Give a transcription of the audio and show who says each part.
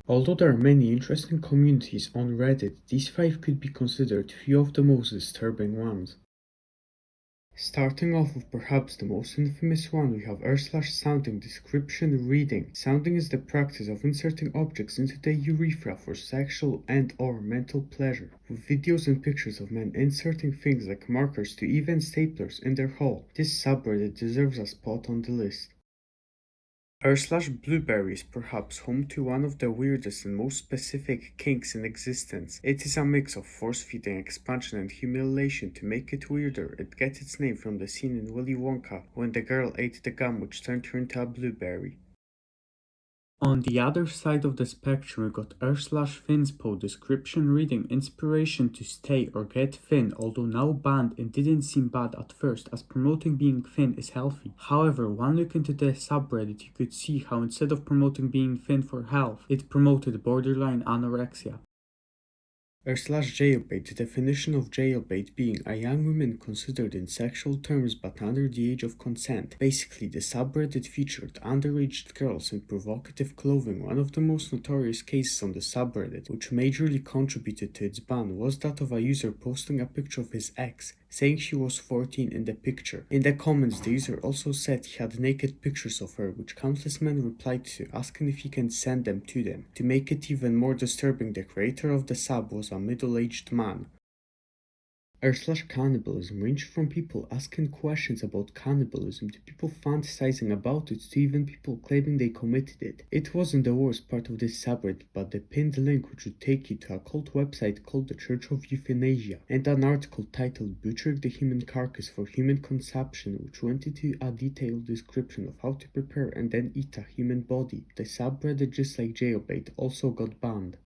Speaker 1: Although there are many interesting communities on Reddit, these 5 could be considered few of the most disturbing ones. Starting off with perhaps the most infamous one, we have r/sounding description reading. Sounding is the practice of inserting objects into the urethra for sexual and/or mental pleasure, with videos and pictures of men inserting things like markers to even staplers in their hole. This subreddit deserves a spot on the list. r/Blueberry is perhaps home to one of the weirdest and most specific kinks in existence. It is a mix of force-feeding, expansion, and humiliation. To make it weirder, it gets its name from the scene in Willy Wonka when the girl ate the gum which turned her into a blueberry. On the other side of the spectrum, we got r/Finspo description reading inspiration to stay or get thin, although now banned and didn't seem bad at first, as promoting being thin is healthy. However, one look into the subreddit, you could see how instead of promoting being thin for health, it promoted borderline anorexia. r/jailbait, the definition of jailbait being a young woman considered in sexual terms but under the age of consent. Basically, the subreddit featured underage girls in provocative clothing. One of the most notorious cases on the subreddit, which majorly contributed to its ban, was that of a user posting a picture of his ex, saying she was 14 in the picture. In the comments, the user also said he had naked pictures of her, which countless men replied to, asking if he can send them to them. To make it even more disturbing, the creator of the sub was a middle-aged man. r/cannibalism ranged from people asking questions about cannibalism to people fantasizing about it to even people claiming they committed it. It wasn't the worst part of this subreddit, but the pinned link which would take you to a cult website called the Church of Euthanasia, and an article titled Butchering the Human Carcass for Human Consumption, which went into a detailed description of how to prepare and then eat a human body. The subreddit, just like jailbait, also got banned.